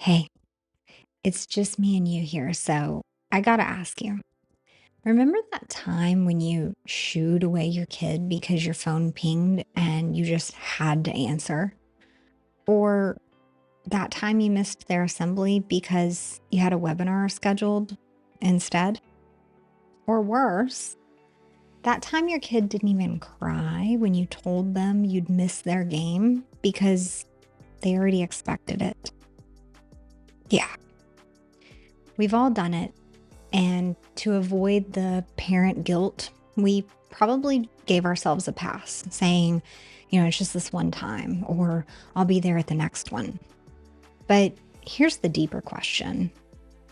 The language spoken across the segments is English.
Hey, it's just me and you here, so I gotta ask you. Remember that time when you shooed away your kid because your phone pinged and you just had to answer? Or that time you missed their assembly because you had a webinar scheduled instead? Or worse, that time your kid didn't even cry when you told them you'd miss their game because they already expected it? Yeah, we've all done it. And to avoid the parent guilt, we probably gave ourselves a pass, saying, it's just this one time, or I'll be there at the next one. But here's the deeper question.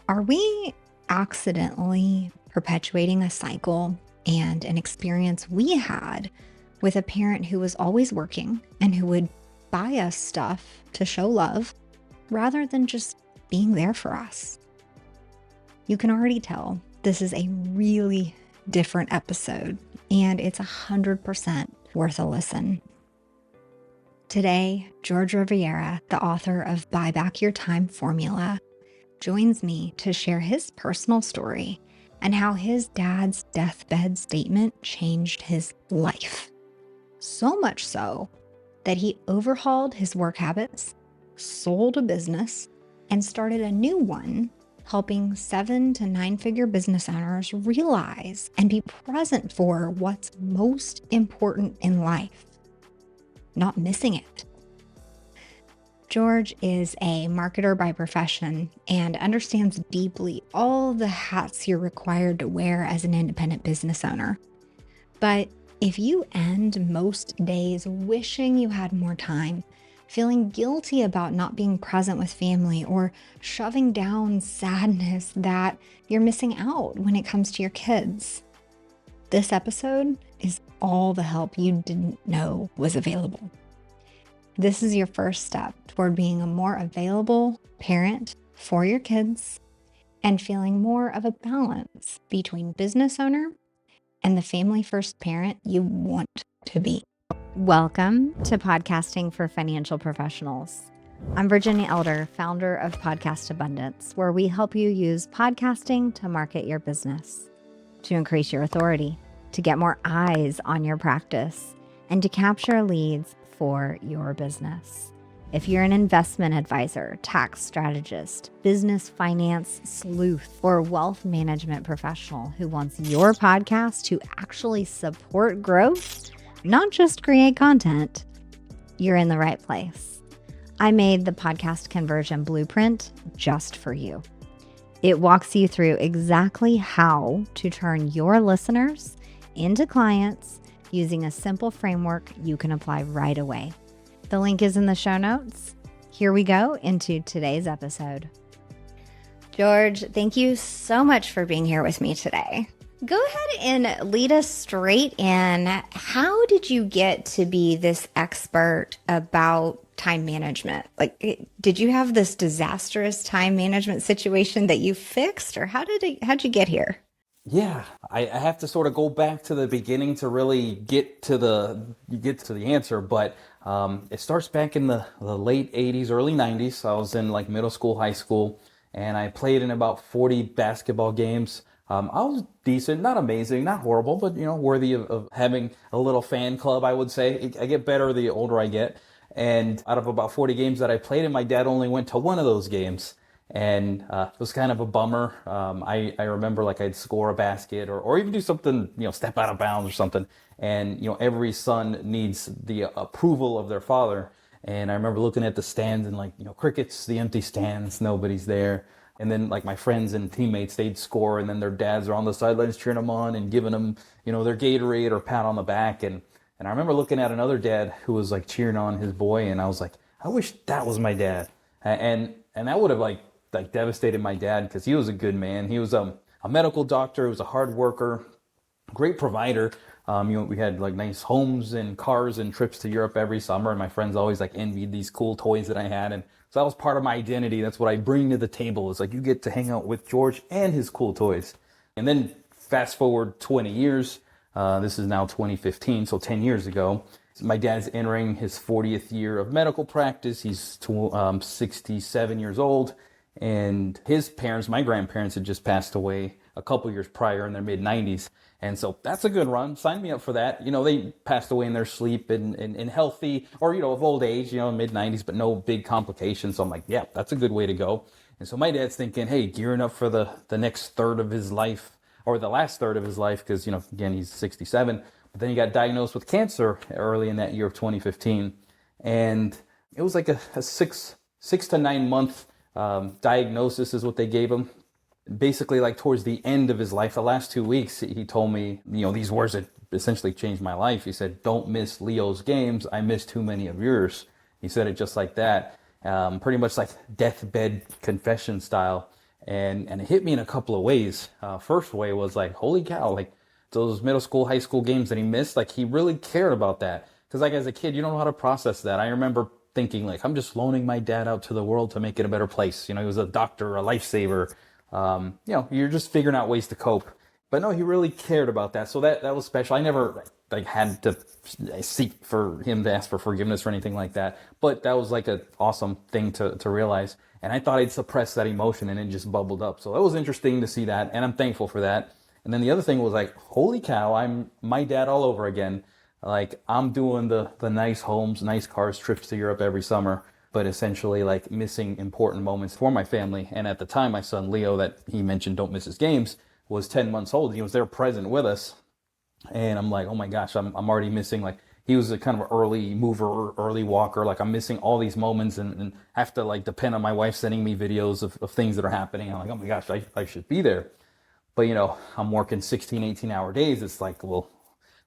Are we accidentally perpetuating a cycle and an experience we had with a parent who was always working and who would buy us stuff to show love rather than just being there for us? You can already tell this is a really different episode, and it's 100% worth a listen. Today, George Rivera, the author of Buy Back Your Time Formula, joins me to share his personal story and how his dad's deathbed statement changed his life. So much so that he overhauled his work habits, sold a business, and started a new one, helping 7 to 9-figure business owners realize and be present for what's most important in life, not missing it. George is a marketer by profession and understands deeply all the hats you're required to wear as an independent business owner. But if you end most days wishing you had more time, feeling guilty about not being present with family, or shoving down sadness that you're missing out when it comes to your kids, this episode is all the help you didn't know was available. This is your first step toward being a more available parent for your kids and feeling more of a balance between business owner and the family first parent you want to be. Welcome to Podcasting for Financial Professionals. I'm Virginia Elder, founder of Podcast Abundance, where we help you use podcasting to market your business, to increase your authority, to get more eyes on your practice, and to capture leads for your business. If you're an investment advisor, tax strategist, business finance sleuth, or wealth management professional who wants your podcast to actually support growth, not just create content, you're in the right place. I made the podcast conversion blueprint just for you. It walks you through exactly how to turn your listeners into clients using a simple framework you can apply right away. The link is in the show notes. Here we go into today's episode. George, thank you so much for being here with me today. Go ahead and lead us straight in. How did you get to be this expert about time management? Did you have this disastrous time management situation that you fixed, or how'd you get here? Yeah, I have to sort of go back to the beginning to really get to the answer, but it starts back in the late 80s, early 90s. I was in middle school, high school, and I played in about 40 basketball games. I was decent, not amazing, not horrible, but worthy of having a little fan club, I would say. I get better the older I get. And out of about 40 games that I played in, my dad only went to one of those games. And it was kind of a bummer. I remember I'd score a basket or even do something, step out of bounds or something. And, every son needs the approval of their father. And I remember looking at the stands and crickets, the empty stands, nobody's there. And then my friends and teammates, they'd score, and then their dads are on the sidelines cheering them on and giving them, their Gatorade or pat on the back. And I remember looking at another dad who was cheering on his boy, and I was like, I wish that was my dad. And that would have devastated my dad, because he was a good man. He was a medical doctor. He was a hard worker, great provider. We had nice homes and cars and trips to Europe every summer, and my friends always envied these cool toys that I had, and so that was part of my identity. That's what I bring to the table. Is you get to hang out with George and his cool toys. And then fast forward 20 years. This is now 2015, so 10 years ago. My dad's entering his 40th year of medical practice. He's 67 years old. And his parents, my grandparents, had just passed away a couple years prior in their mid 90s. And so that's a good run. Sign me up for that. They passed away in their sleep and healthy, or, of old age, mid 90s, but no big complications. So I'm like, yeah, that's a good way to go. And so my dad's thinking, hey, gearing up for the next third of his life, or the last third of his life, because, again, he's 67. But then he got diagnosed with cancer early in that year of 2015. And it was like a 6 to 9 month diagnosis is what they gave him. Basically, like towards the end of his life, the last 2 weeks, he told me, these words that essentially changed my life. He said, "Don't miss Leo's games. I miss too many of yours." He said it just like that, pretty much like deathbed confession style. And it hit me in a couple of ways. First way was like, holy cow, like those middle school, high school games that he missed, like he really cared about that. Because like as a kid, you don't know how to process that. I remember thinking like, I'm just loaning my dad out to the world to make it a better place. He was a doctor, a lifesaver. You're just figuring out ways to cope. But no, he really cared about that. So that was special. I never like had to seek for him to ask for forgiveness or anything like that. But that was like an awesome thing to realize. And I thought I'd suppress that emotion and it just bubbled up. So that was interesting to see that. And I'm thankful for that. And then the other thing was like, holy cow, I'm my dad all over again. Like I'm doing the nice homes, nice cars, trips to Europe every summer, but essentially like missing important moments for my family. And at the time, my son Leo, that he mentioned don't miss his games, was 10 months old. He was there present with us. And I'm like, oh my gosh, I'm already missing, like, he was a kind of an early mover, early walker. Like I'm missing all these moments and have to like depend on my wife sending me videos of things that are happening. I'm like, oh my gosh, I should be there. But I'm working 16, 18-hour days. It's like, well,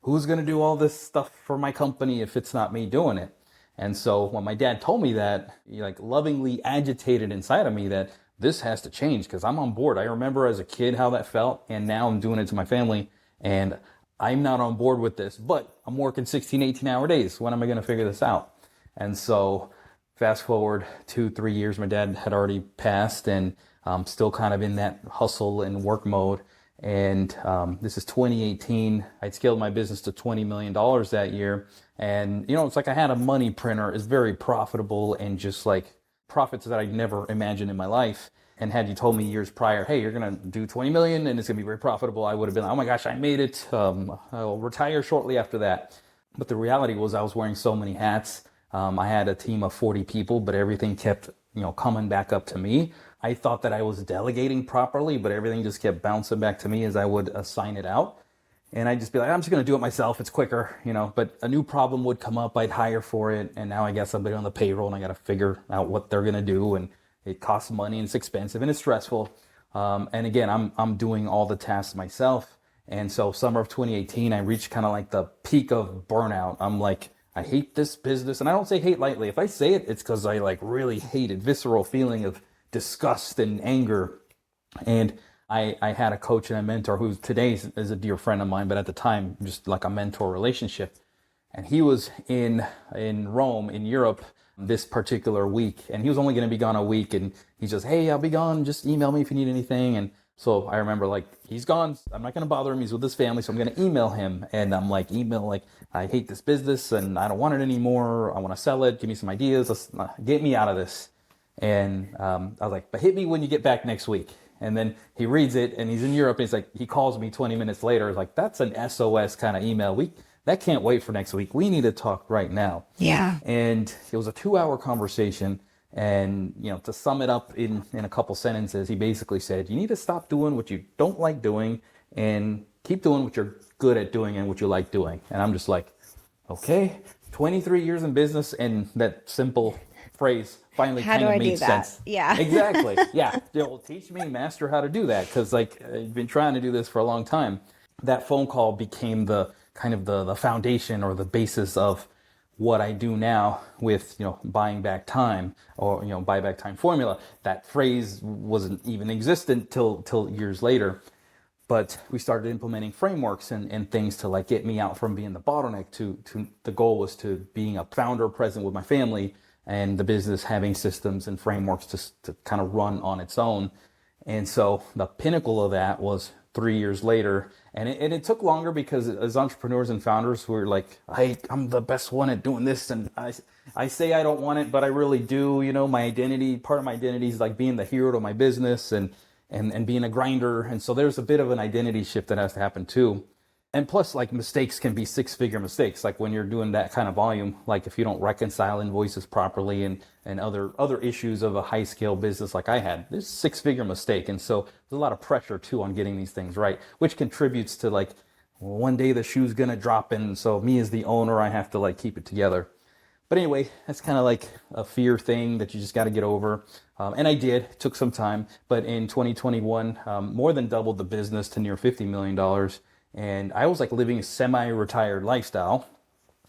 who's going to do all this stuff for my company if it's not me doing it? And so when my dad told me that, he like lovingly agitated inside of me that this has to change because I'm on board. I remember as a kid how that felt, and now I'm doing it to my family, and I'm not on board with this, but I'm working 16, 18-hour days. When am I going to figure this out? And so fast forward 2-3 years, my dad had already passed, and I'm still kind of in that hustle and work mode. And this is 2018. I'd scaled my business to $20 million that year. And, it's like I had a money printer. It's very profitable and just like profits that I'd never imagined in my life. And had you told me years prior, hey, you're going to do 20 million and it's going to be very profitable, I would have been like, oh my gosh, I made it. I'll retire shortly after that. But the reality was I was wearing so many hats. I had a team of 40 people, but everything kept, coming back up to me. I thought that I was delegating properly, but everything just kept bouncing back to me as I would assign it out. And I'd just be like, I'm just going to do it myself. It's quicker, but a new problem would come up. I'd hire for it. And now I got somebody on the payroll and I got to figure out what they're going to do. And it costs money and it's expensive and it's stressful. And again, I'm doing all the tasks myself. And so summer of 2018, I reached kind of like the peak of burnout. I'm like, I hate this business. And I don't say hate lightly. If I say it, it's because I like really hate it. Visceral feeling of disgust and anger. And I had a coach and a mentor who today is a dear friend of mine, but at the time, just like a mentor relationship. And he was in Rome, in Europe, this particular week. And he was only going to be gone a week. And he says, hey, I'll be gone. Just email me if you need anything. And so I remember like, he's gone. I'm not going to bother him. He's with his family. So I'm going to email him. And I'm like, I hate this business and I don't want it anymore. I want to sell it. Give me some ideas. Get me out of this. And I was like, but hit me when you get back next week. And then he reads it and he's in Europe. And he's like, he calls me 20 minutes later. He's like, that's an SOS kind of email. That can't wait for next week. We need to talk right now. Yeah. And it was a 2-hour conversation. And, to sum it up in a couple sentences, he basically said, you need to stop doing what you don't like doing and keep doing what you're good at doing and what you like doing. And I'm just like, okay, 23 years in business. And that simple phrase finally kind of made sense. Yeah. Exactly. Yeah. Teach me, master how to do that. Cause like I've been trying to do this for a long time. That phone call became the kind of the foundation or the basis of what I do now with, buying back time or, buyback time formula. That phrase wasn't even existent till years later. But we started implementing frameworks and things to like get me out from being the bottleneck to the goal was to being a founder present with my family and the business having systems and frameworks to kind of run on its own. And so the pinnacle of that was 3 years later. And it took longer because as entrepreneurs and founders, we're like, I'm the best one at doing this. And I say I don't want it, but I really do. My identity, part of my identity is like being the hero to my business and being a grinder. And so there's a bit of an identity shift that has to happen too. And plus, like, mistakes can be six-figure mistakes. Like when you're doing that kind of volume, like if you don't reconcile invoices properly and other issues of a high-scale business like I had, there's a six-figure mistake. And so there's a lot of pressure too on getting these things right, which contributes to like, well, one day the shoe's gonna drop, and so me as the owner, I have to like keep it together. But anyway, that's kind of like a fear thing that you just got to get over. And I did. It took some time. But in 2021, more than doubled the business to near $50 million. And I was like living a semi-retired lifestyle.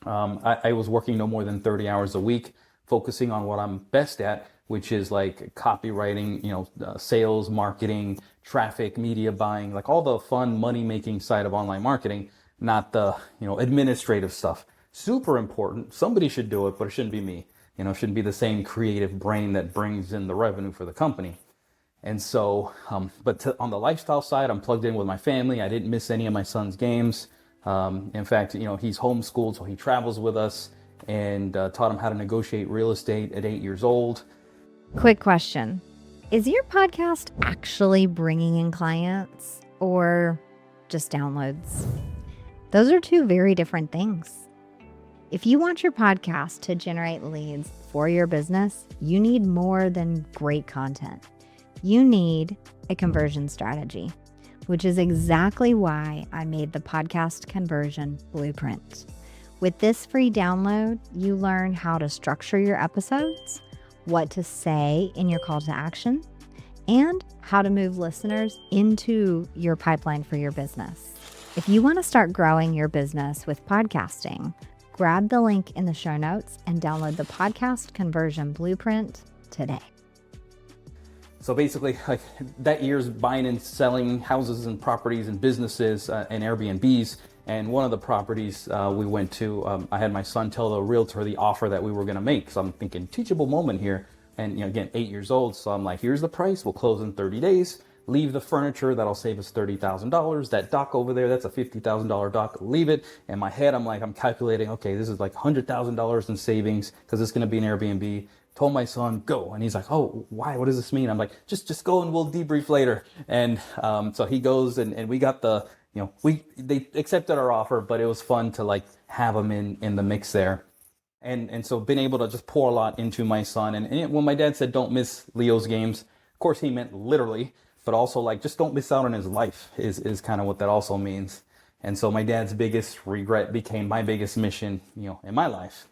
I was working no more than 30 hours a week, focusing on what I'm best at, which is like copywriting, sales, marketing, traffic, media buying, like all the fun money-making side of online marketing, not the, administrative stuff. Super important. Somebody should do it, but it shouldn't be me. It shouldn't be the same creative brain that brings in the revenue for the company. And so, on the lifestyle side, I'm plugged in with my family. I didn't miss any of my son's games. In fact, he's homeschooled, so he travels with us, and taught him how to negotiate real estate at 8 years old. Quick question. Is your podcast actually bringing in clients or just downloads? Those are two very different things. If you want your podcast to generate leads for your business, you need more than great content. You need a conversion strategy, which is exactly why I made the podcast conversion blueprint. With this free download, you learn how to structure your episodes, what to say in your call to action, and how to move listeners into your pipeline for your business. If you want to start growing your business with podcasting, grab the link in the show notes and download the podcast conversion blueprint today. So basically, like that year's buying and selling houses and properties and businesses and Airbnbs. And one of the properties we went to, I had my son tell the realtor the offer that we were going to make. So I'm thinking, teachable moment here. And again, 8 years old. So I'm like, here's the price. We'll close in 30 days. Leave the furniture. That'll save us $30,000. That dock over there, that's a $50,000 dock. Leave it. In my head, I'm calculating, okay, this is like $100,000 in savings because it's going to be an Airbnb. Told my son, go. And he's like, oh, why? What does this mean? I'm like, just go and we'll debrief later. And so he goes and we got they accepted our offer, but it was fun to like have him in the mix there. And so been able to just pour a lot into my son. And when my dad said, don't miss Leo's games, of course he meant literally, but also like, just don't miss out on his life is kind of what that also means. And so my dad's biggest regret became my biggest mission, in my life.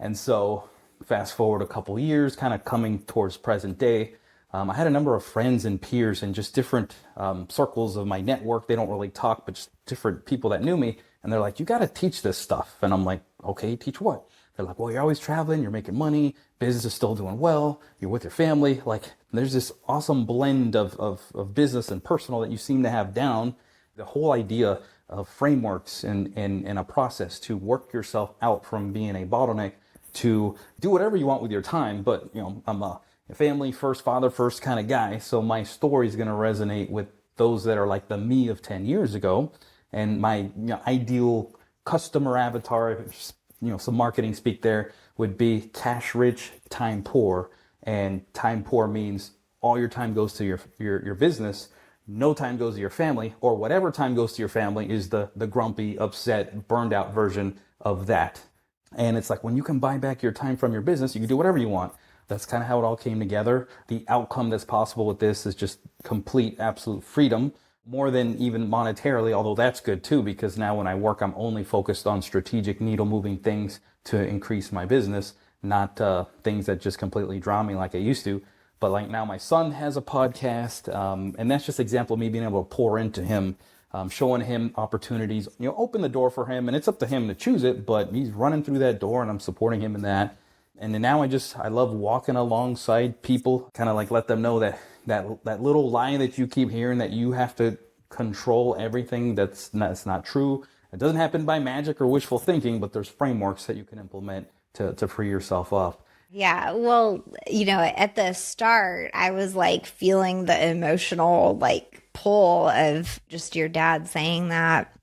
And so fast forward a couple years, kind of coming towards present day, I had a number of friends and peers in just different circles of my network. They don't really talk, but just different people that knew me. And they're like, you got to teach this stuff. And I'm like, okay, teach what? They're like, well, you're always traveling, you're making money, business is still doing well, you're with your family. Like, there's this awesome blend of business and personal that you seem to have down. The whole idea of frameworks and a process to work yourself out from being a bottleneck to do whatever you want with your time. But, I'm a family first, father first kind of guy. So my story is going to resonate with those that are like the me of 10 years ago. And my ideal customer avatar, some marketing speak there, would be cash rich, time poor. And time poor means all your time goes to your business. No time goes to your family, or whatever time goes to your family is the grumpy, upset, burned out version of that. And it's like when you can buy back your time from your business, you can do whatever you want. That's kind of how it all came together. The outcome that's possible with this is just complete, absolute freedom, more than even monetarily, although that's good too, because now when I work, I'm only focused on strategic needle moving things to increase my business, not things that just completely drown me like I used to. But like now my son has a podcast, and that's just an example of me being able to pour into him, showing him opportunities, open the door for him, and it's up to him to choose it, but he's running through that door and I'm supporting him in that. And then now I love walking alongside people, kind of like let them know that little lie that you keep hearing, that you have to control everything, that's not true. It doesn't happen by magic or wishful thinking, but there's frameworks that you can implement to free yourself up. Yeah, well, at the start, I was like feeling the emotional, like pull of just your dad saying that,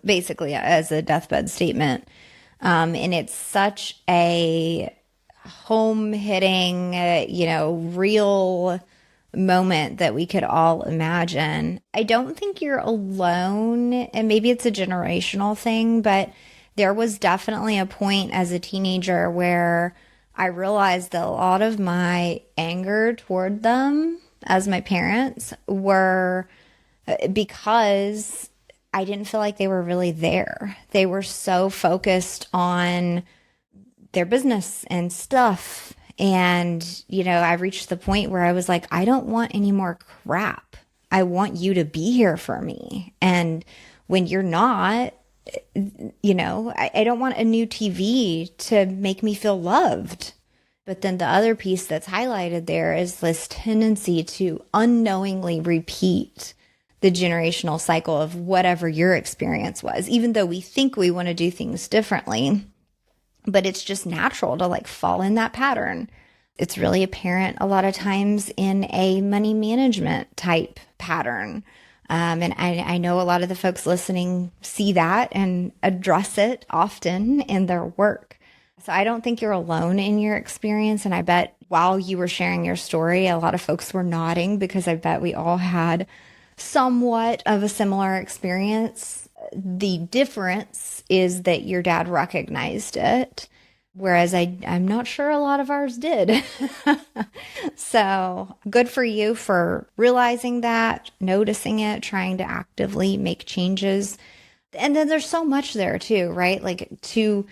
basically as a deathbed statement. And it's such a home hitting, real moment that we could all imagine. I don't think you're alone, and maybe it's a generational thing, but there was definitely a point as a teenager where I realized that a lot of my anger toward them as my parents were because I didn't feel like they were really there. They were so focused on their business and stuff. And, I reached the point where I was like, I don't want any more crap. I want you to be here for me. And when you're not, I don't want a new TV to make me feel loved. But then the other piece that's highlighted there is this tendency to unknowingly repeat the generational cycle of whatever your experience was, even though we think we want to do things differently. But it's just natural to fall in that pattern. It's really apparent a lot of times in a money management type pattern. And I know a lot of the folks listening see that and address it often in their work. So I don't think you're alone in your experience. And I bet while you were sharing your story, a lot of folks were nodding because I bet we all had somewhat of a similar experience. The difference is that your dad recognized it, whereas I'm not sure a lot of ours did. So good for you for realizing that, noticing it, trying to actively make changes. And then there's so much there too, right? To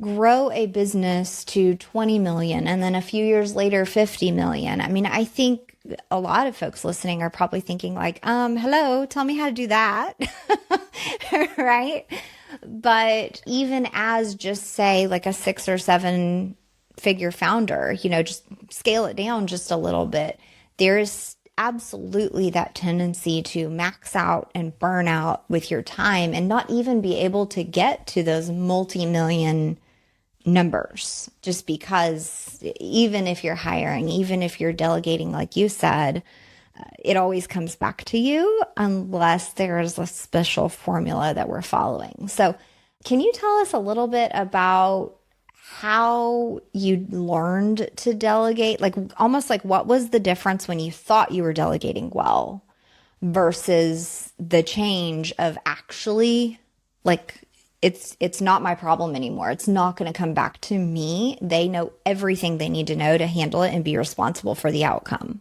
grow a business to 20 million and then a few years later, 50 million. I mean, I think a lot of folks listening are probably thinking hello, tell me how to do that. Right? But even as just say a 6 or 7 figure founder, just scale it down just a little bit. There's absolutely that tendency to max out and burn out with your time and not even be able to get to those multi-million numbers, just because even if you're hiring, even if you're delegating, like you said, it always comes back to you unless there's a special formula that we're following. So can you tell us a little bit about how you learned to delegate? Almost what was the difference when you thought you were delegating well versus the change of actually it's not my problem anymore. It's not going to come back to me. They know everything they need to know to handle it and be responsible for the outcome.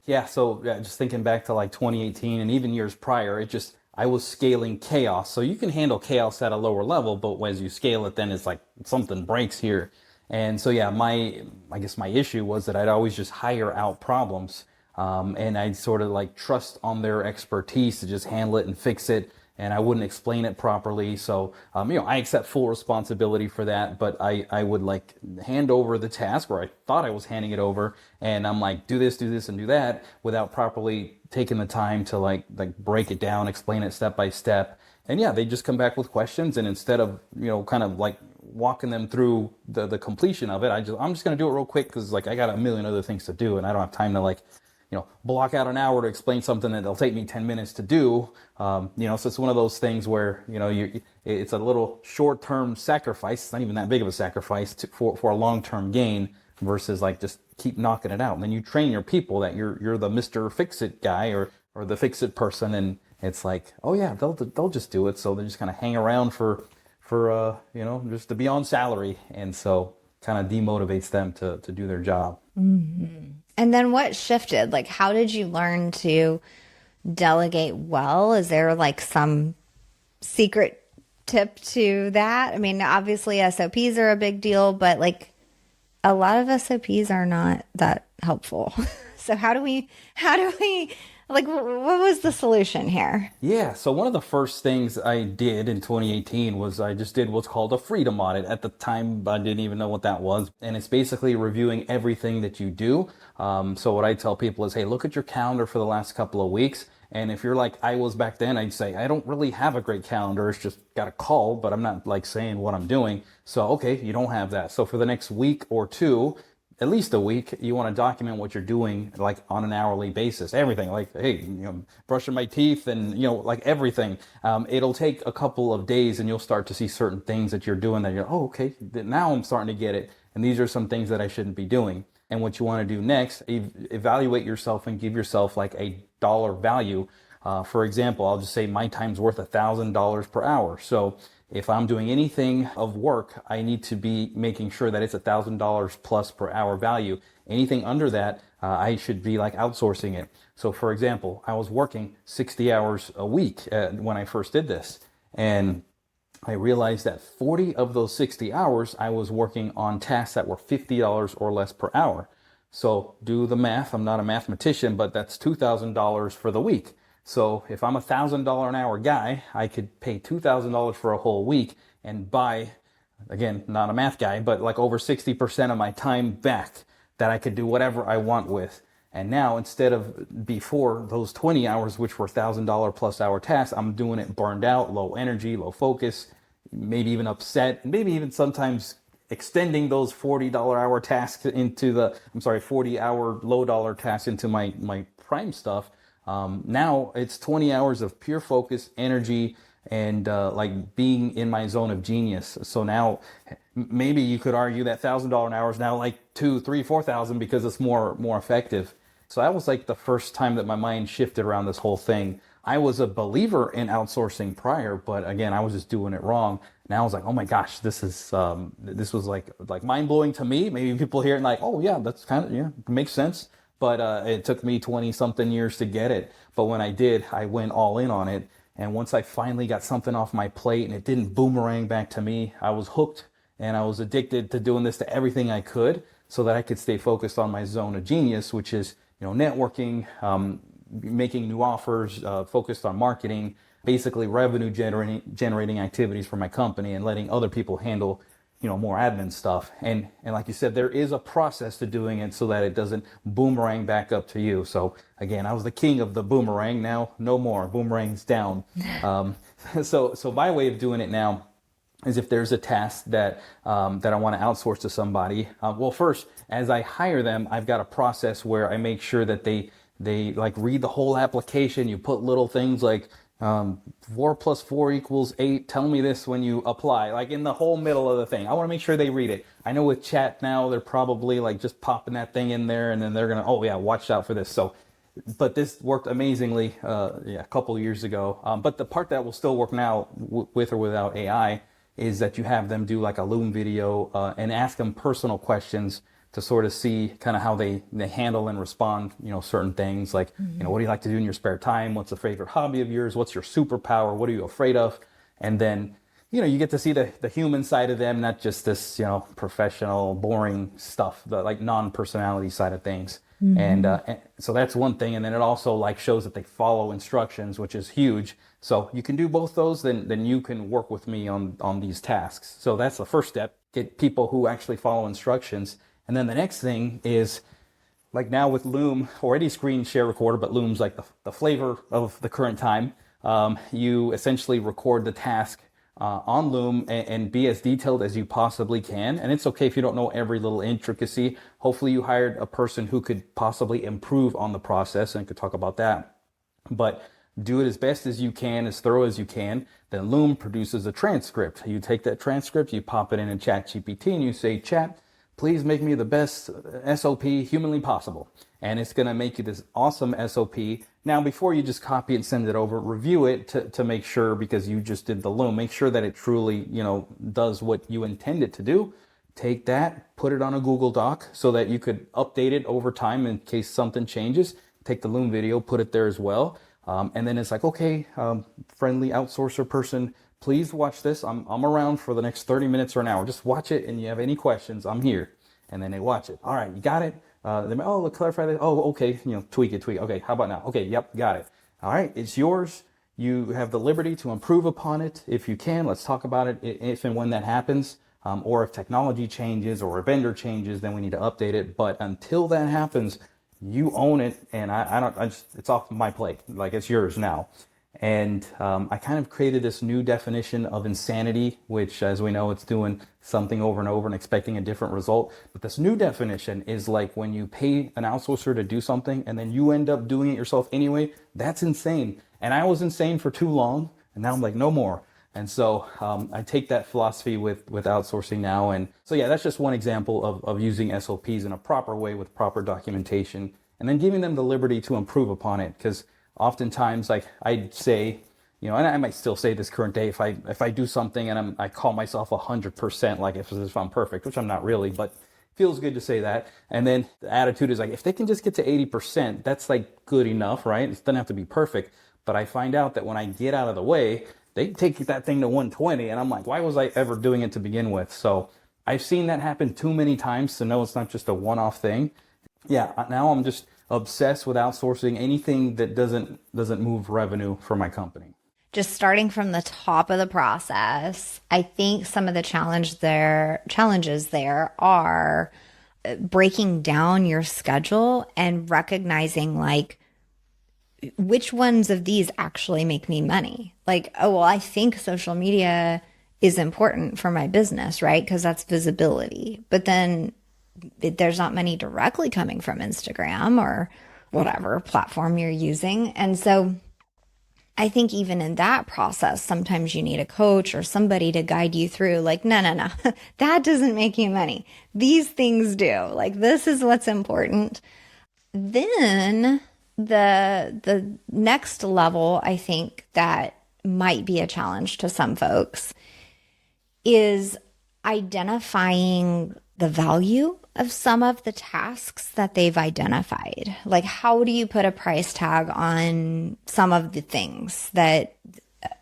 Yeah, so just thinking back to 2018 and even years prior, I was scaling chaos. So you can handle chaos at a lower level, but as you scale it, then it's something breaks here. And so yeah, I guess my issue was that I'd always just hire out problems, and I'd sort of trust on their expertise to just handle it and fix it. And I wouldn't explain it properly. So, I accept full responsibility for that, but I would hand over the task, or I thought I was handing it over, and I'm do this, and do that without properly taking the time to break it down, explain it step by step. And yeah, they just come back with questions, and instead of, kind of walking them through the completion of it, I'm just going to do it real quick because I got a million other things to do and I don't have time to block out an hour to explain something that'll take me 10 minutes to do. So it's one of those things where, it's a little short-term sacrifice. It's not even that big of a sacrifice for a long-term gain versus just keep knocking it out. And then you train your people that you're the Mr. Fix-It guy or the Fix-It person. And it's oh yeah, they'll just do it. So they just kind of hang around for just to be on salary. And so kind of demotivates them to do their job. Mm-hmm. And then what shifted? How did you learn to delegate well? Is there some secret tip to that? I mean, obviously SOPs are a big deal, but a lot of SOPs are not that helpful. So how do we what was the solution here? Yeah, so one of the first things I did in 2018 was I just did what's called a Freedom Audit. At the time, I didn't even know what that was. And it's basically reviewing everything that you do. So what I tell people is, hey, look at your calendar for the last couple of weeks. And if you're like I was back then, I'd say, I don't really have a great calendar. It's just got a call, but I'm not saying what I'm doing. So, okay, you don't have that. So for the next week or two, at least a week. You want to document what you're doing like on an hourly basis, everything, like, hey, brushing my teeth and, like everything. It'll take a couple of days and you'll start to see certain things that you're doing that you're, oh, okay, now I'm starting to get it. And these are some things that I shouldn't be doing. And what you want to do next, evaluate yourself and give yourself like a dollar value. For example, I'll just say my time's worth $1,000 per hour. So if I'm doing anything of work, I need to be making sure that it's $1,000 plus per hour value. Anything under that, I should be like outsourcing it. So for example, I was working 60 hours a week when I first did this. And I realized that 40 of those 60 hours, I was working on tasks that were $50 or less per hour. So do the math. I'm not a mathematician, but that's $2,000 for the week. So if I'm $1,000 an hour guy, I could pay $2,000 for a whole week and buy, again, not a math guy, but like over 60% of my time back that I could do whatever I want with. And now, instead of before those 20 hours, which were $1,000 plus hour tasks, I'm doing it burned out, low energy, low focus, maybe even upset, maybe even sometimes extending those $40 hour tasks into 40 hour low dollar tasks into my prime stuff. Now it's 20 hours of pure focus, energy, and like being in my zone of genius. So now maybe you could argue that $1,000 an hour is now like 2, 3, 4,000 because it's more effective. So that was like the first time that my mind shifted around this whole thing. I was a believer in outsourcing prior, but again, I was just doing it wrong. Now I was like, oh my gosh, this was like mind blowing to me. Maybe people hear it and like, oh yeah, that's kind of, it makes sense. But it took me 20 something years to get it. But when I did, I went all in on it. And once I finally got something off my plate and it didn't boomerang back to me, I was hooked and I was addicted to doing this to everything I could so that I could stay focused on my zone of genius, which is, networking, making new offers, focused on marketing, basically revenue generating activities for my company and letting other people handle more admin stuff. And like you said, there is a process to doing it so that it doesn't boomerang back up to you. So again, I was the king of the boomerang. Now, no more. Boomerang's down. So my way of doing it now is if there's a task that I want to outsource to somebody. Well, first, as I hire them, I've got a process where I make sure that they like read the whole application. You put little things like 4 plus 4 equals 8. Tell me this when you apply, like in the whole middle of the thing. I want to make sure they read it. I know with chat now, they're probably like just popping that thing in there and then they're going to, oh yeah, watch out for this. So, but this worked amazingly, a couple of years ago. But the part that will still work now with or without AI is that you have them do like a Loom video and ask them personal questions to sort of see kind of how they handle and respond, certain things like, what do you like to do in your spare time? What's a favorite hobby of yours? What's your superpower? What are you afraid of? And then, you get to see the human side of them, not just this, professional, boring stuff, the like non-personality side of things. And so that's one thing. And then it also like shows that they follow instructions, which is huge. So you can do both those, then you can work with me on these tasks. So that's the first step, get people who actually follow instructions. And then the next thing is, like now with Loom or any screen share recorder, but Loom's like the flavor of the current time. You essentially record the task on Loom and be as detailed as you possibly can. And it's okay if you don't know every little intricacy. Hopefully you hired a person who could possibly improve on the process and could talk about that. But do it as best as you can, as thorough as you can. Then Loom produces a transcript. You take that transcript, you pop it in ChatGPT and you say, Chat, please make me the best SOP humanly possible. And it's going to make you this awesome SOP. Now, before you just copy it and send it over, review it to make sure, because you just did the Loom, make sure that it truly, does what you intend it to do. Take that, put it on a Google Doc so that you could update it over time in case something changes. Take the Loom video, put it there as well. And then it's like, okay, friendly outsourcer person, please watch this. I'm around for the next 30 minutes or an hour. Just watch it, and you have any questions, I'm here. And then they watch it. All right, you got it? Let's clarify that. Oh, okay, tweak it. Okay, how about now? Okay, yep, got it. All right, it's yours. You have the liberty to improve upon it if you can. Let's talk about it if and when that happens. Or if technology changes or a vendor changes, then we need to update it. But until that happens, you own it, and it's off my plate. Like, it's yours now. And I kind of created this new definition of insanity, which, as we know, it's doing something over and over and expecting a different result. But this new definition is like when you pay an outsourcer to do something and then you end up doing it yourself anyway. That's insane. And I was insane for too long. And now I'm like, no more. And so I take that philosophy with outsourcing now. And so, yeah, that's just one example of using SOPs in a proper way with proper documentation and then giving them the liberty to improve upon it. Because oftentimes, like I'd say, and I might still say this current day, if I do something and I call myself 100%, like if I'm perfect, which I'm not really, but feels good to say that. And then the attitude is like, if they can just get to 80%, that's like good enough, right? It doesn't have to be perfect. But I find out that when I get out of the way, they take that thing to 120, and I'm like, why was I ever doing it to begin with? So I've seen that happen too many times to know it's not just a one-off thing. Yeah, now I'm just obsessed with outsourcing anything that doesn't move revenue for my company. Just starting from the top of the process, I think some of the challenges there are breaking down your schedule and recognizing like which ones of these actually make me money. Like, oh, well, I think social media is important for my business, right? Because that's visibility. But then there's not money directly coming from Instagram or whatever platform you're using. And so I think even in that process, sometimes you need a coach or somebody to guide you through like, no, that doesn't make you money. These things do. Like, this is what's important. Then the next level, I think that might be a challenge to some folks is identifying the value of some of the tasks that they've identified. Like, how do you put a price tag on some of the things that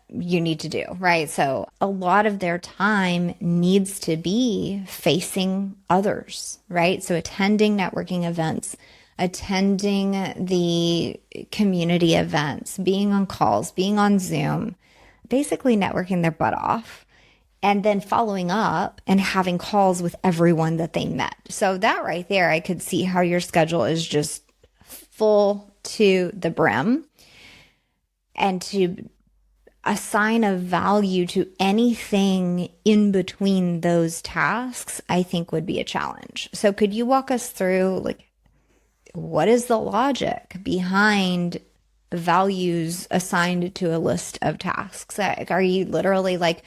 you need to do, right? So a lot of their time needs to be facing others, right? So attending networking events, attending the community events, being on calls, being on Zoom, basically networking their butt off, and then following up and having calls with everyone that they met. So that right there, I could see how your schedule is just full to the brim. And to assign a value to anything in between those tasks, I think would be a challenge. So could you walk us through, like, what is the logic behind values assigned to a list of tasks? Like, are you literally like,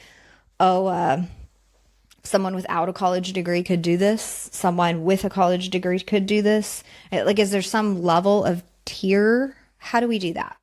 someone without a college degree could do this, someone with a college degree could do this? Like, is there some level of tier? How do we do that?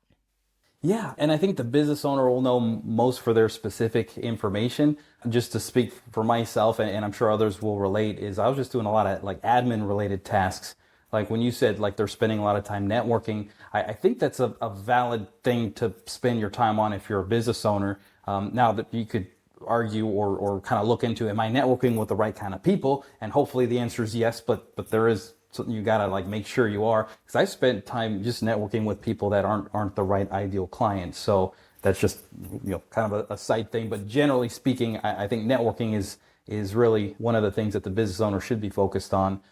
Yeah, and I think the business owner will know most for their specific information. Just to speak for myself, and I'm sure others will relate, is I was just doing a lot of like admin related tasks. Like when you said like they're spending a lot of time networking, I think that's a valid thing to spend your time on if you're a business owner. Now that you could argue or kind of look into, am I networking with the right kind of people? And hopefully the answer is yes, but there is something you gotta like make sure you are. Because I spent time just networking with people that aren't the right ideal clients. So that's just kind of a side thing. But generally speaking, I think networking is really one of the things that the business owner should be focused on.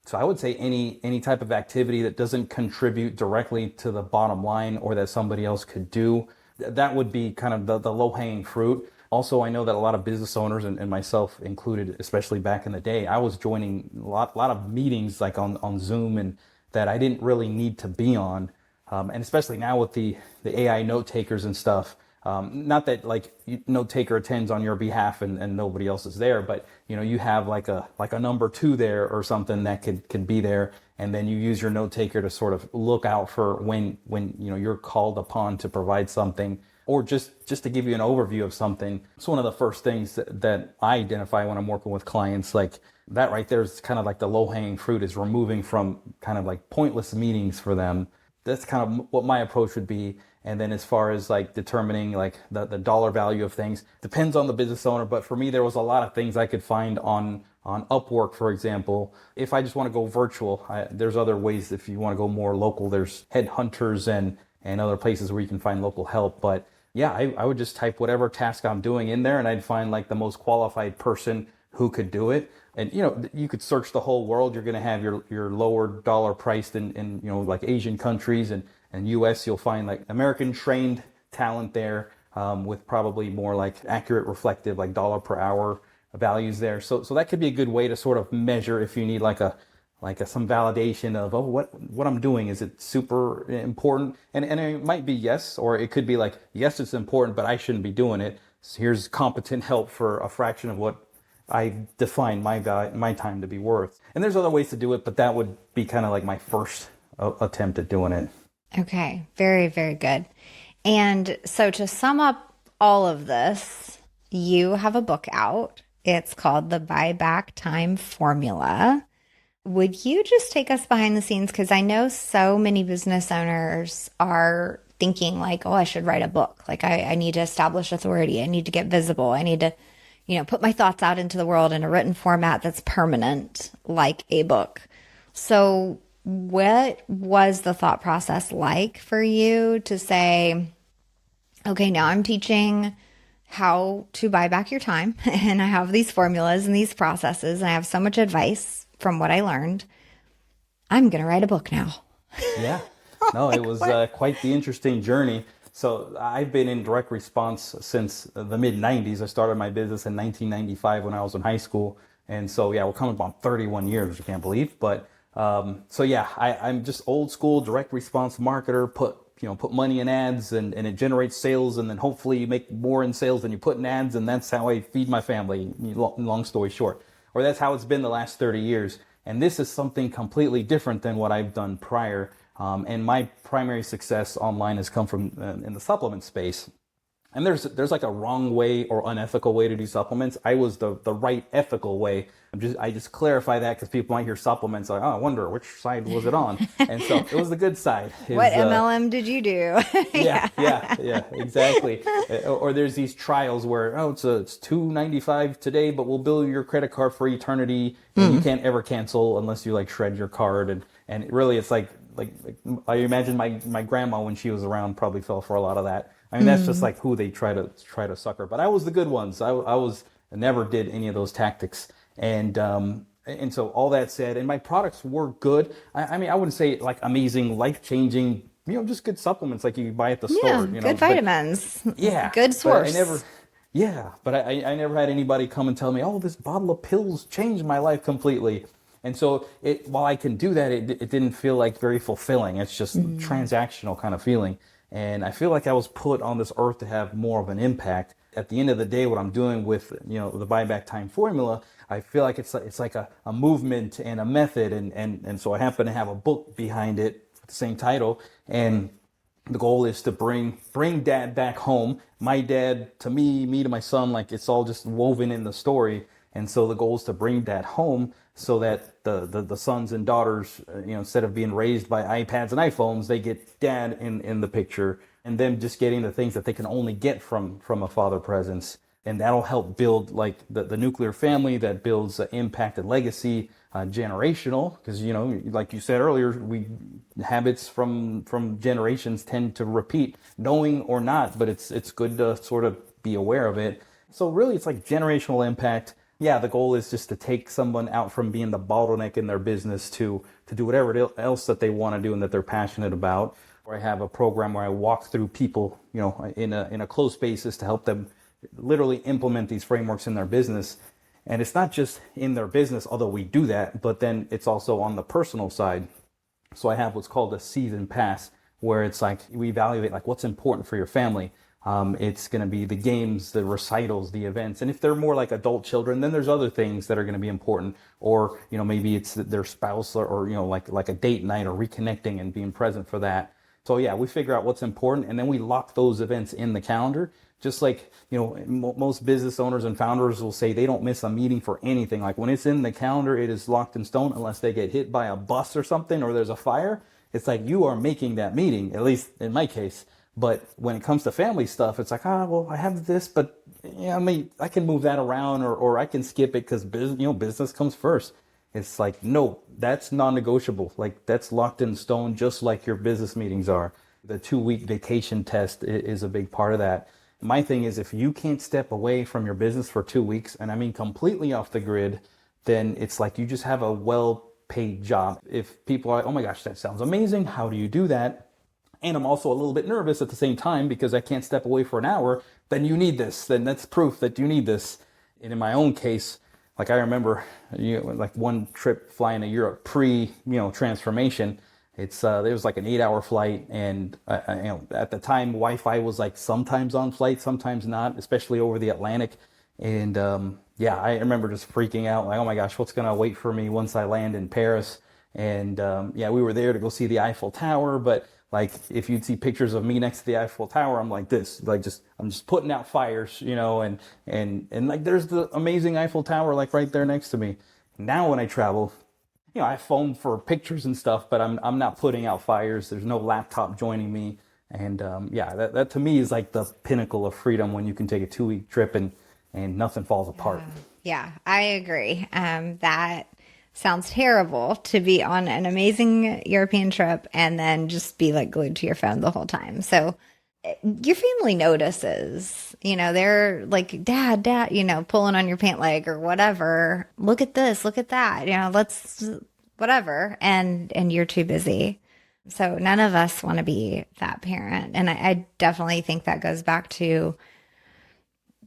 So I would say any type of activity that doesn't contribute directly to the bottom line or that somebody else could do, that would be kind of the low-hanging fruit. Also, I know that a lot of business owners, and myself included, especially back in the day, I was joining a lot of meetings like on Zoom and that I didn't really need to be on. And especially now with the AI note takers and stuff. Not that like note taker attends on your behalf and nobody else is there, but you have like a number two there or something that could be there, and then you use your note taker to sort of look out for when you're called upon to provide something, or just to give you an overview of something. It's one of the first things that I identify when I'm working with clients. Like that right there is kind of like the low-hanging fruit, is removing from kind of like pointless meetings for them. That's kind of what my approach would be. And then as far as like determining like the dollar value of things, depends on the business owner. But for me, there was a lot of things I could find on Upwork, for example. If I just want to go virtual, there's other ways. If you want to go more local, there's headhunters and other places where you can find local help. But yeah, I would just type whatever task I'm doing in there, and I'd find like the most qualified person who could do it. And you could search the whole world. You're going to have your lower dollar priced in like Asian countries and US. You'll find like American trained talent there, with probably more like accurate, reflective, like dollar per hour values there. So that could be a good way to sort of measure if you need like some validation of, oh, what I'm doing, is it super important? And it might be yes, or it could be like, yes, it's important, but I shouldn't be doing it. So here's competent help for a fraction of what I define my time to be worth. And there's other ways to do it, but that would be kind of like my first attempt at doing it. Okay, very, very good. And so to sum up all of this, you have a book out. It's called The Buyback Time Formula. Would you just take us behind the scenes? Because I know so many business owners are thinking like, oh, I should write a book. Like I need to establish authority. I need to get visible. I need to, put my thoughts out into the world in a written format that's permanent, like a book. So what was the thought process like for you to say, okay, now I'm teaching how to buy back your time, and I have these formulas and these processes, and I have so much advice from what I learned. I'm going to write a book now. Yeah. No, it was quite the interesting journey. So I've been in direct response since the mid 90s. I started my business in 1995 when I was in high school. And so, yeah, we're coming up on 31 years, which I can't believe. But so, yeah, I'm just old school direct response marketer. Put money in ads, and it generates sales. And then hopefully you make more in sales than you put in ads. And that's how I feed my family, long story short. Or that's how it's been the last 30 years. And this is something completely different than what I've done prior. And my primary success online has come from in the supplement space. And there's like a wrong way or unethical way to do supplements. I was the right ethical way. I just clarify that because people might hear supplements like, oh, I wonder which side was it on. And so it was the good side. What MLM did you do? Yeah, exactly. Or there's these trials where, oh, it's $2.95 today, but we'll bill your credit card for eternity. And you can't ever cancel unless you like shred your card. And really, it's like I imagine my grandma when she was around probably fell for a lot of that. I mean, that's just like who they try to sucker. But I was the good ones. I never did any of those tactics. And so all that said, and my products were good. I mean, I wouldn't say like amazing, life-changing, just good supplements like you buy at the store. Good vitamins. Yeah. Good source. But I never had anybody come and tell me, oh, this bottle of pills changed my life completely. And so while I can do that, it didn't feel like very fulfilling. It's just transactional kind of feeling. And I feel like I was put on this earth to have more of an impact. At the end of the day, what I'm doing with, the buyback time formula, I feel like it's like a movement and a method. And so I happen to have a book behind it, the same title. And the goal is to bring dad back home. My dad to me to my son, like it's all just woven in the story. And so the goal is to bring dad home so that the sons and daughters, instead of being raised by iPads and iPhones, they get dad in the picture, and them just getting the things that they can only get from a father presence. And that'll help build like the nuclear family that builds impact and legacy, generational, because, like you said earlier, habits from generations tend to repeat, knowing or not, but it's good to sort of be aware of it. So really it's like generational impact. Yeah, the goal is just to take someone out from being the bottleneck in their business to do whatever else that they want to do and that they're passionate about. Or I have a program where I walk through people, in a closed basis to help them literally implement these frameworks in their business. And it's not just in their business, although we do that, but then it's also on the personal side. So I have what's called a season pass, where it's like we evaluate like what's important for your family. It's going to be the games, the recitals, the events. And if they're more like adult children, then there's other things that are going to be important. Or, maybe it's their spouse or like a date night or reconnecting and being present for that. So yeah, we figure out what's important and then we lock those events in the calendar. Just like, most business owners and founders will say they don't miss a meeting for anything. Like when it's in the calendar, it is locked in stone unless they get hit by a bus or something or there's a fire. It's like you are making that meeting, at least in my case. But when it comes to family stuff, it's like, well, I have this, but I can move that around or I can skip it because business comes first. It's like, no, that's non-negotiable. Like that's locked in stone, just like your business meetings are. The 2-week vacation test is a big part of that. My thing is, if you can't step away from your business for 2 weeks, and I mean completely off the grid, then it's like you just have a well-paid job. If people are like, oh my gosh, that sounds amazing. How do you do that? and I'm also a little bit nervous at the same time because I can't step away for an hour, then you need this. Then that's proof that you need this. And in my own case, like I remember, like one trip flying to Europe transformation. There was like an 8-hour flight, and at the time Wi-Fi was like sometimes on flight, sometimes not, especially over the Atlantic. And I remember just freaking out, like, oh my gosh, what's gonna wait for me once I land in Paris? And we were there to go see the Eiffel Tower, but like if you'd see pictures of me next to the Eiffel Tower, I'm like this, like I'm just putting out fires, and like there's the amazing Eiffel Tower like right there next to me. Now when I travel, I phone for pictures and stuff, but I'm not putting out fires. There's no laptop joining me, and that to me is like the pinnacle of freedom when you can take a 2-week trip and nothing falls apart. Yeah, I agree. That sounds terrible to be on an amazing European trip and then just be like glued to your phone the whole time. So your family notices, they're like, dad, pulling on your pant leg or whatever. Look at this, look at that, let's whatever. And you're too busy. So none of us want to be that parent. And I definitely think that goes back to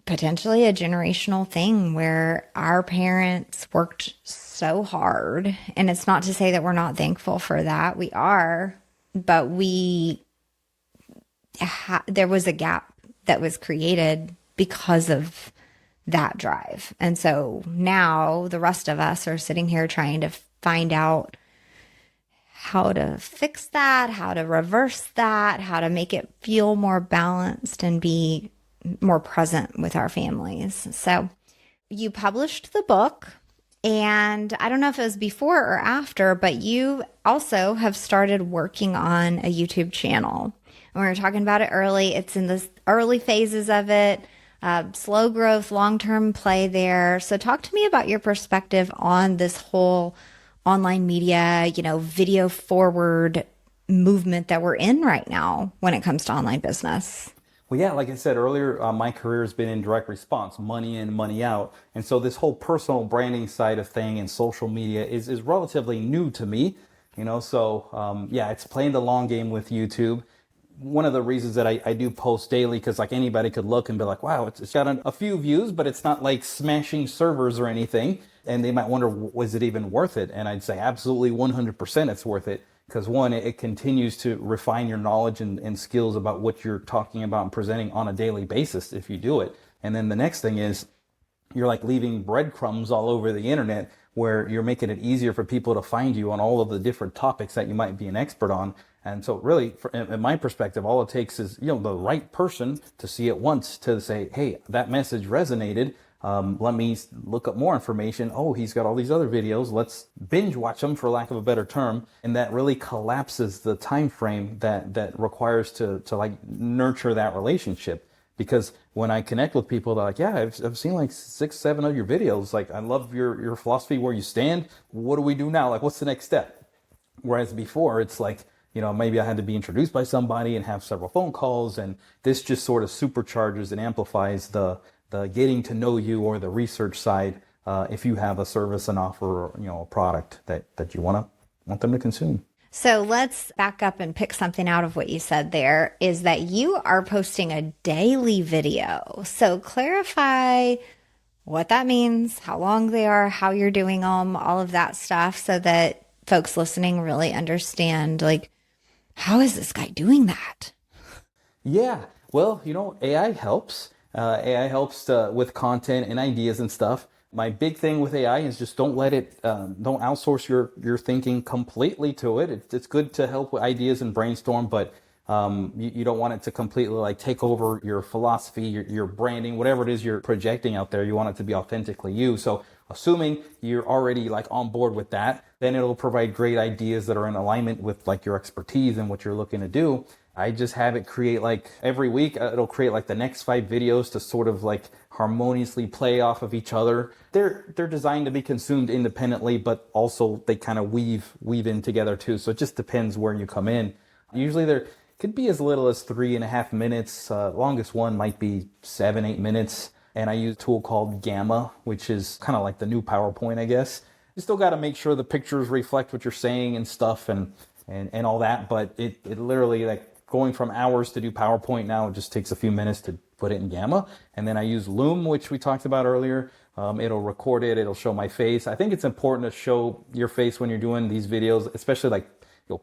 potentially a generational thing where our parents worked so hard. And it's not to say that we're not thankful for that. We are, but there was a gap that was created because of that drive. And so now the rest of us are sitting here trying to find out how to fix that, how to reverse that, how to make it feel more balanced and be more present with our families. So you published the book, and I don't know if it was before or after, but you also have started working on a YouTube channel. And we were talking about it early. It's in the early phases of it, slow growth, long-term play there. So talk to me about your perspective on this whole online media, video forward movement that we're in right now when it comes to online business. Well, yeah, like I said earlier, my career has been in direct response, money in, money out. And so this whole personal branding side of thing and social media is relatively new to me, so it's playing the long game with YouTube. One of the reasons that I do post daily, because like anybody could look and be like, wow, it's got a few views, but it's not like smashing servers or anything. And they might wonder, was it even worth it? And I'd say absolutely 100% it's worth it. Because one, it continues to refine your knowledge and skills about what you're talking about and presenting on a daily basis if you do it. And then the next thing is you're like leaving breadcrumbs all over the internet where you're making it easier for people to find you on all of the different topics that you might be an expert on. And so really, in my perspective, all it takes is, the right person to see it once to say, hey, that message resonated. Let me look up more information. Oh, he's got all these other videos. Let's binge watch them, for lack of a better term. And that really collapses the time frame that requires to like nurture that relationship. Because when I connect with people, they're like, yeah, I've seen like 6, 7 of your videos. Like, I love your philosophy, where you stand. What do we do now? Like, what's the next step? Whereas before, it's like, maybe I had to be introduced by somebody and have several phone calls. And this just sort of supercharges and amplifies the getting to know you, or the research side, if you have a service and offer, or, a product that you want them to consume. So let's back up and pick something out of what you said there, is that you are posting a daily video. So clarify what that means, how long they are, how you're doing them, all of that stuff, so that folks listening really understand, like, how is this guy doing that? Yeah, well, AI helps. AI helps with content and ideas and stuff. My big thing with AI is just don't outsource your thinking completely to it. It's good to help with ideas and brainstorm, but you don't want it to completely like take over your philosophy, your branding, whatever it is you're projecting out there. You want it to be authentically you. So assuming you're already like on board with that, then it'll provide great ideas that are in alignment with like your expertise and what you're looking to do. I just have it create like every week, it'll create like the next 5 videos to sort of like harmoniously play off of each other. They're designed to be consumed independently, but also they kind of weave in together too. So it just depends where you come in. Usually there could be as little as 3.5 minutes. Longest one might be 7, 8 minutes. And I use a tool called Gamma, which is kind of like the new PowerPoint, I guess. You still got to make sure the pictures reflect what you're saying and stuff and all that, but it literally like going from hours to do PowerPoint now. It just takes a few minutes to put it in Gamma. And then I use Loom, which we talked about earlier. It'll record it. It'll show my face. I think it's important to show your face when you're doing these videos, especially like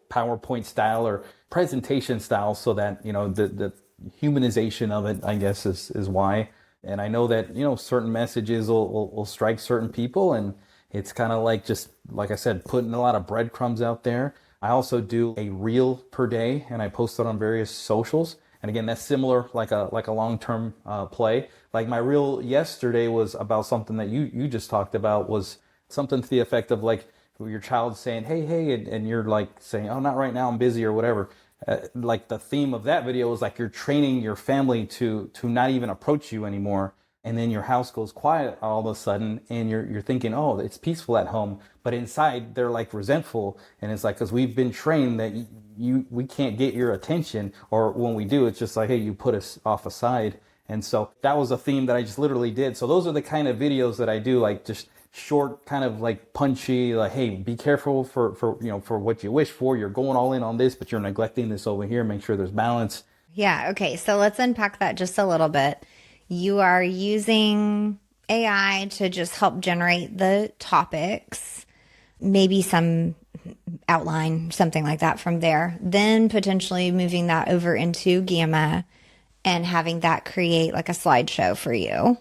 PowerPoint style or presentation style, so that, the humanization of it, I guess, is why. And I know that, certain messages will strike certain people, and it's kind of like, just like I said, putting a lot of breadcrumbs out there. I also do a reel per day, and I post it on various socials. And again, that's similar, like a long-term play. Like my reel yesterday was about something that you just talked about, was something to the effect of like your child saying, hey, and you're like saying, oh, not right now, I'm busy or whatever. Like the theme of that video is like you're training your family to not even approach you anymore. And then your house goes quiet all of a sudden, and you're thinking, oh, it's peaceful at home, but inside they're like resentful. And it's like, because we've been trained that we can't get your attention, or when we do, it's just like, hey, you put us off aside. And so that was a theme that I just literally did. So those are the kind of videos that I do, like just short, kind of like punchy, like, hey, be careful for what you wish for. You're going all in on this, but you're neglecting this over here. Make sure there's balance. Yeah. Okay. So let's unpack that just a little bit. You are using AI to just help generate the topics, maybe some outline, something like that from there. Then potentially moving that over into Gamma and having that create like a slideshow for you.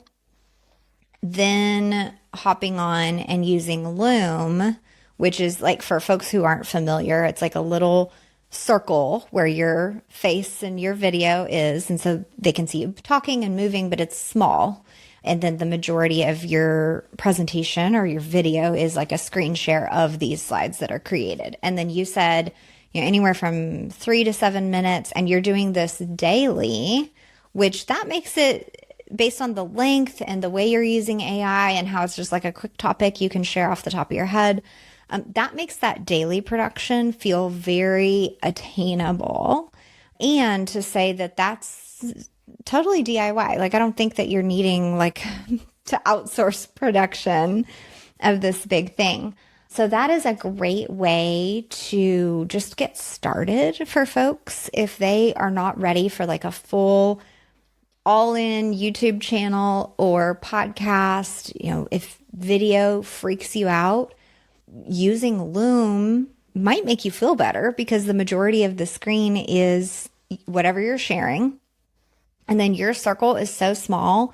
Then hopping on and using Loom, which is like, for folks who aren't familiar, it's like a little circle where your face and your video is. And so they can see you talking and moving, but it's small. And then the majority of your presentation or your video is like a screen share of these slides that are created. And then you said, anywhere from 3 to 7 minutes, and you're doing this daily, which that makes it, based on the length and the way you're using AI and how it's just like a quick topic you can share off the top of your head, that makes that daily production feel very attainable. And to say that that's totally DIY. Like, I don't think that you're needing like to outsource production of this big thing. So that is a great way to just get started for folks if they are not ready for like a full all-in YouTube channel or podcast. If video freaks you out, using Loom might make you feel better because the majority of the screen is whatever you're sharing. And then your circle is so small,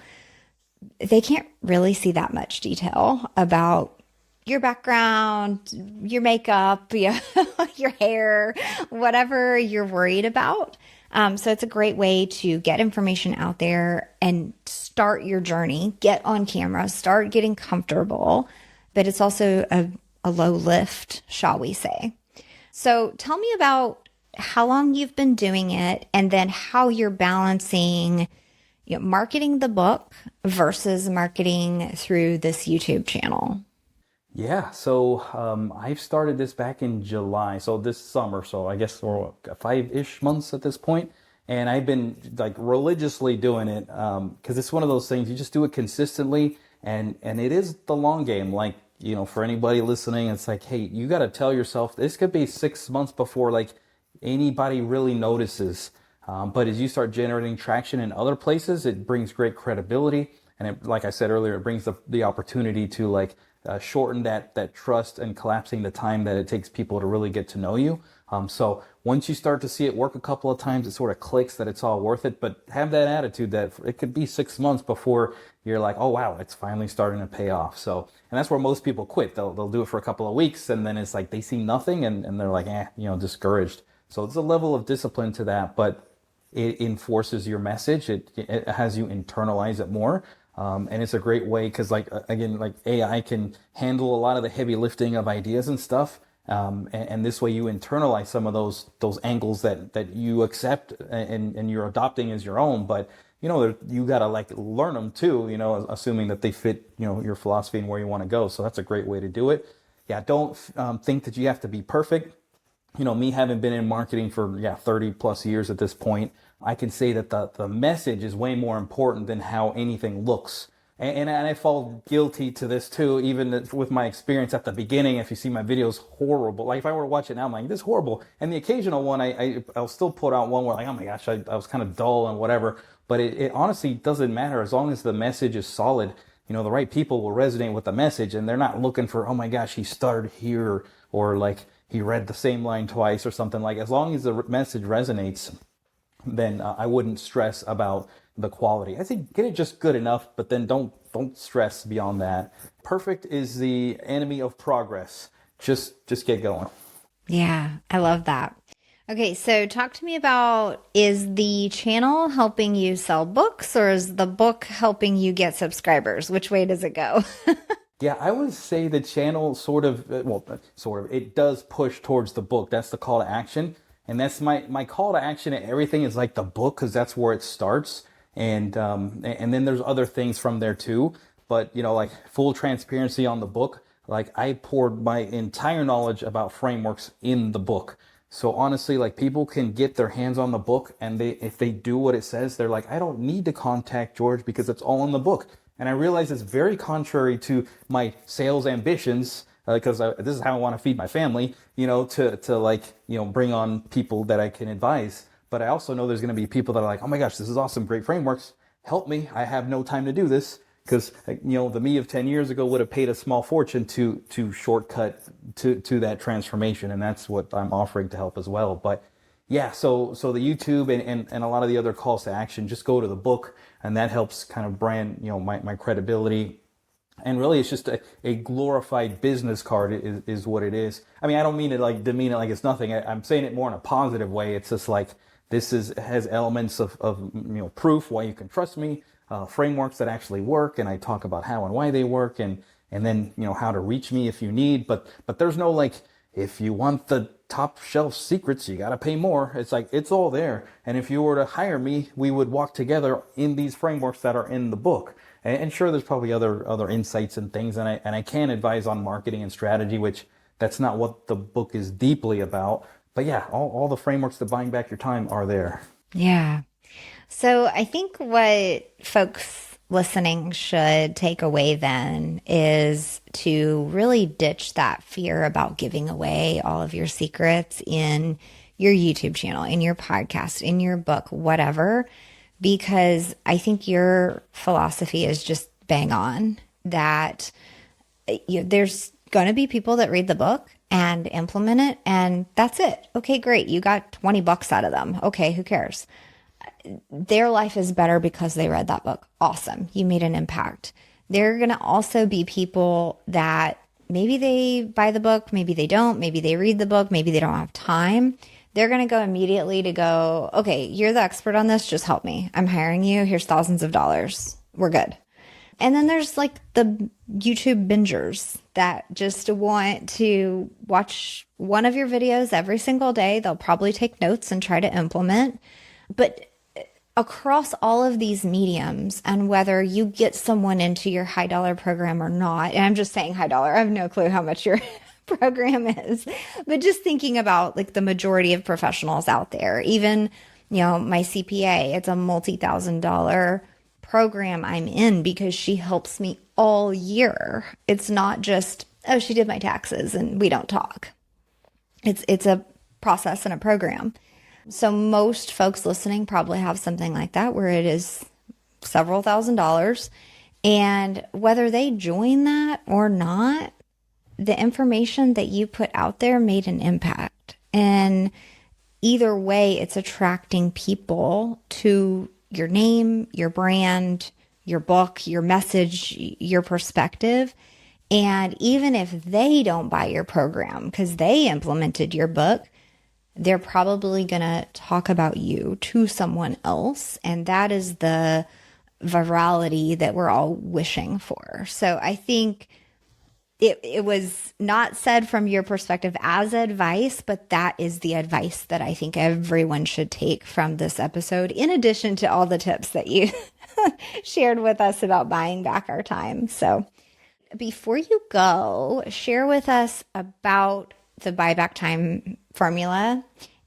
they can't really see that much detail about your background, your makeup, your hair, whatever you're worried about. So it's a great way to get information out there and start your journey, get on camera, start getting comfortable. But it's also a low lift, shall we say. So tell me about how long you've been doing it, and then how you're balancing marketing the book versus marketing through this YouTube channel. Yeah, so I've started this back in July, so this summer, so I guess we're 5-ish months at this point, and I've been like religiously doing it because it's one of those things, you just do it consistently, and it is the long game. Like, for anybody listening, it's like, hey, you got to tell yourself this could be 6 months before like anybody really notices. But as you start generating traction in other places, it brings great credibility. And it, like I said earlier, it brings the opportunity to like shorten that trust and collapsing the time that it takes people to really get to know you. So once you start to see it work a couple of times, it sort of clicks that it's all worth it. But have that attitude that it could be 6 months before you're like, oh, wow, it's finally starting to pay off. So, and that's where most people quit. They'll do it for a couple of weeks, and then it's like they see nothing, and they're like, discouraged. So there's a level of discipline to that, but it enforces your message. It has you internalize it more. And it's a great way because, like, again, like AI can handle a lot of the heavy lifting of ideas and stuff. And this way you internalize some of those angles that you accept and you're adopting as your own. But, you got to like learn them too, assuming that they fit, your philosophy and where you want to go. So that's a great way to do it. Yeah. Don't think that you have to be perfect. Me having been in marketing for 30 plus years at this point, I can say that the message is way more important than how anything looks. And I fall guilty to this too, even with my experience at the beginning. If you see my videos, horrible. Like if I were to watch it now, I'm like, this is horrible. And the occasional one, I'll still put out one where like, oh my gosh, I was kind of dull and whatever. But it honestly doesn't matter as long as the message is solid. The right people will resonate with the message, and they're not looking for, oh my gosh, he started here, or like he read the same line twice or something. Like as long as the message resonates, then I wouldn't stress about the quality. I think get it just good enough, but then don't stress beyond that. Perfect is the enemy of progress. Just get going. Yeah, I love that. Okay, so talk to me about, is the channel helping you sell books, or is the book helping you get subscribers? Which way does it go? Yeah, I would say the channel it does push towards the book. That's the call to action. And that's my call to action and everything is like the book, because that's where it starts. And then there's other things from there too. But, like full transparency on the book, like I poured my entire knowledge about frameworks in the book. So honestly, like people can get their hands on the book, and if they do what it says, they're like, I don't need to contact George because it's all in the book. And I realize it's very contrary to my sales ambitions, because this is how I want to feed my family, to like, bring on people that I can advise. But I also know there's going to be people that are like, oh my gosh, this is awesome, great frameworks. Help me. I have no time to do this. Because, the me of 10 years ago would have paid a small fortune to shortcut to that transformation. And that's what I'm offering to help as well. But yeah, so the YouTube and a lot of the other calls to action, just go to the book, and that helps kind of brand, my credibility. And really, it's just a glorified business card is what it is. I mean, I don't mean it like demean it like it's nothing. I'm saying it more in a positive way. It's just like, has elements of proof why you can trust me, frameworks that actually work, and I talk about how and why they work, and then how to reach me if you need. But there's no like, if you want the top shelf secrets, you got to pay more. It's like, it's all there. And if you were to hire me, we would walk together in these frameworks that are in the book. And sure, there's probably other insights and things, and I can advise on marketing and strategy, which that's not what the book is deeply about. But yeah, all the frameworks to buying back your time are there. Yeah. So I think what folks listening should take away then is to really ditch that fear about giving away all of your secrets in your YouTube channel, in your podcast, in your book, whatever, because I think your philosophy is just bang on that there's going to be people that read the book and implement it, and that's it. Okay, great. You got $20 out of them. Okay, who cares? Their life is better because they read that book. Awesome. You made an impact. There are going to also be people that maybe they buy the book, maybe they don't, maybe they read the book, maybe they don't have time. They're going to go immediately to go, okay, you're the expert on this. Just help me. I'm hiring you. Here's thousands of dollars. We're good. And then there's like the YouTube bingers that just want to watch one of your videos every single day. They'll probably take notes and try to implement. But across all of these mediums, and whether you get someone into your high dollar program or not, and I'm just saying high dollar, I have no clue how much your program is, but just thinking about like the majority of professionals out there, even, my CPA, it's a multi-$1,000 program I'm in because she helps me all year. It's not just, oh, she did my taxes and we don't talk. It's a process and a program. So most folks listening probably have something like that where it is several $1,000s. And whether they join that or not, the information that you put out there made an impact. And either way, it's attracting people to your name, your brand, your book, your message, your perspective. And even if they don't buy your program because they implemented your book, they're probably going to talk about you to someone else. And that is the virality that we're all wishing for. So I think it was not said from your perspective as advice, but that is the advice that I think everyone should take from this episode, in addition to all the tips that you shared with us about buying back our time. So before you go, share with us about the buyback time formula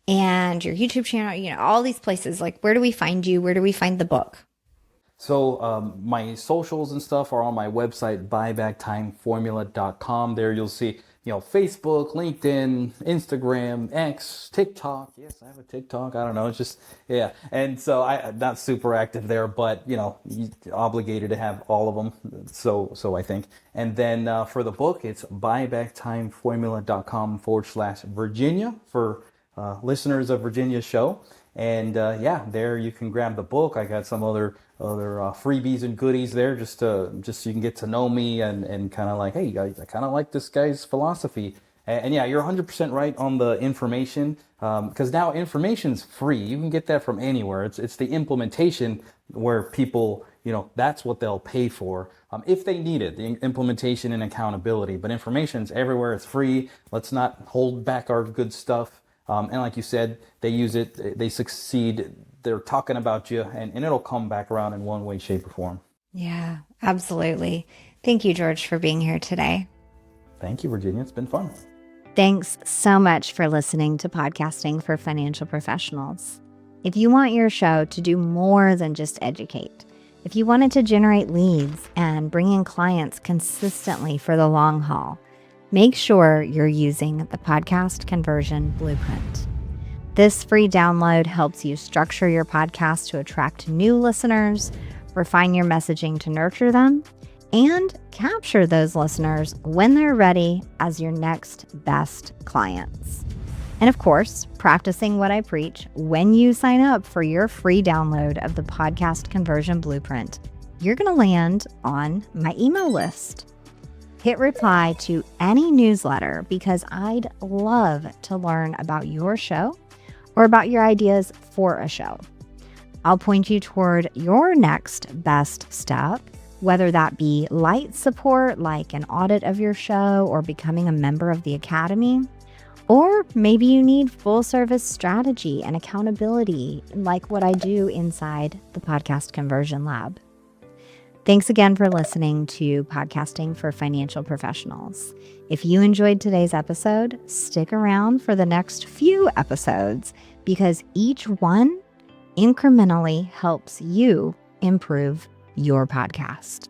and your YouTube channel, all these places. Like, where do we find you? Where do we find the book? So my socials and stuff are on my website, buybacktimeformula.com. There you'll see, Facebook, LinkedIn, Instagram, X, TikTok. Yes, I have a TikTok. I don't know. It's just, yeah. And so I'm not super active there, but, you're obligated to have all of them. So I think. And then for the book, it's buybacktimeformula.com/Virginia for listeners of Virginia's show. And there you can grab the book. I got some other freebies and goodies there, just so you can get to know me and kind of like, hey, I kind of like this guy's philosophy. And yeah, you're 100% right on the information, because now information's free. You can get that from anywhere. It's the implementation where people, that's what they'll pay for if they need it, the implementation and accountability. But information's everywhere. It's free. Let's not hold back our good stuff. And like you said, they use it, they succeed, they're talking about you, and it'll come back around in one way, shape, or form. Yeah, absolutely. Thank you, George, for being here today. Thank you, Virginia. It's been fun. Thanks so much for listening to Podcasting for Financial Professionals. If you want your show to do more than just educate, if you want it to generate leads and bring in clients consistently for the long haul, make sure you're using the Podcast Conversion Blueprint. This free download helps you structure your podcast to attract new listeners, refine your messaging to nurture them, and capture those listeners when they're ready as your next best clients. And of course, practicing what I preach when you sign up for your free download of the Podcast Conversion Blueprint, you're going to land on my email list. Hit reply to any newsletter because I'd love to learn about your show or about your ideas for a show. I'll point you toward your next best step, whether that be light support like an audit of your show or becoming a member of the Academy, or maybe you need full service strategy and accountability like what I do inside the Podcast Conversion Lab. Thanks again for listening to Podcasting for Financial Professionals. If you enjoyed today's episode, stick around for the next few episodes because each one incrementally helps you improve your podcast.